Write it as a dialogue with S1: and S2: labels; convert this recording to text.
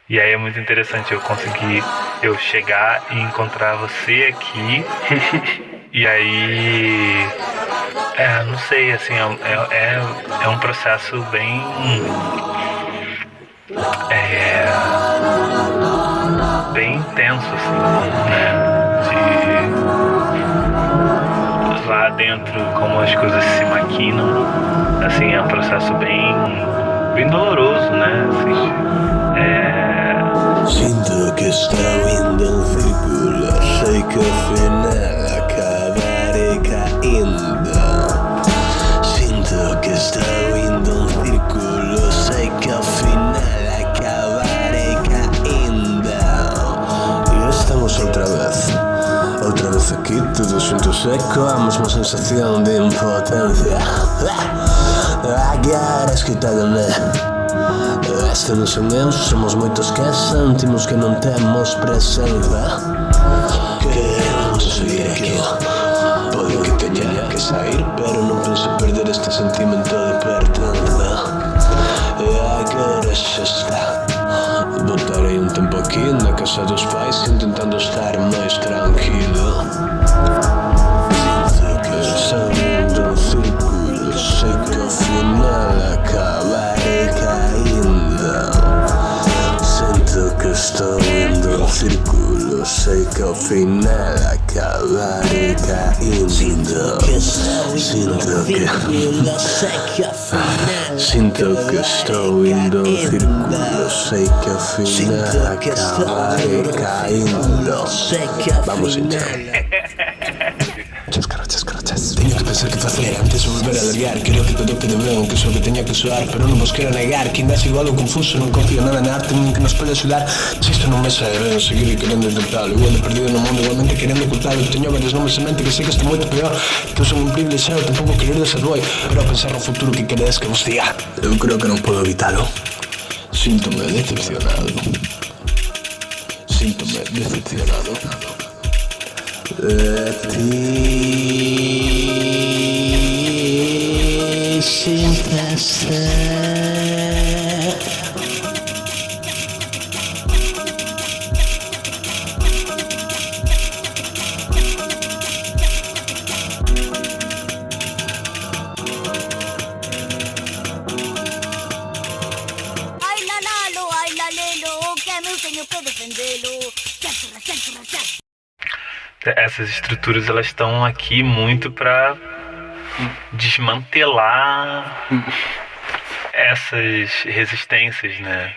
S1: E aí é muito interessante eu chegar e encontrar você aqui. E aí, não sei, assim, é um processo bem bem intenso, assim, né? De lá dentro, como as coisas se maquinam, assim, é um processo bem doloroso, né?
S2: Sinto que estou indo em círculo, sei que afinal acabarei caindo. Sinto que estou indo em círculo, sei que afinal acabarei caindo. E estamos outra vez aqui, todos juntos seco, a mesma sensação de impotência. Agora escutado-me. Este non son eu, somos moitos que sentimos que non temos presenza. Queremos seguir aquí. Pode que teña que sair, pero non penso perder este sentimento de pertenza. E agora xa está. Botarei un tempo aquí na casa dos pais, intentando estar máis tranquilo. Sinto que estou indo en círculo, sei que ao final acabarei caindo. Sinto que estou indo em círculo, sei que ao final acabarei caindo. Sinto que estou indo em círculo, sei que ao final acabarei caindo. Vamos então. Teño que pensar que facer antes de volver a largar. Quero que todo quede ben, que só que teña que soar, pero non vos quero negar que ainda sigo algo confuso, non confío nada na arte nin que nos pode axudar. Se isto non me sae ben, seguir querendo intentalo, igual de perdido no mundo, igualmente querendo ocultalo. Teño varios nomes en mente que sei que estou moito peor, que eu son un privilexiado, tampouco querer de ser boi, pero a pensar no futuro que queredes que vos diga, eu creo que non podo evitalo. Síntome decepcionado. Sin placer.
S3: Ai la lalo, ai la lelo, que é meu tenho que defendê-lo.
S1: Essas estruturas, elas estão aqui muito para desmantelar essas resistências, né?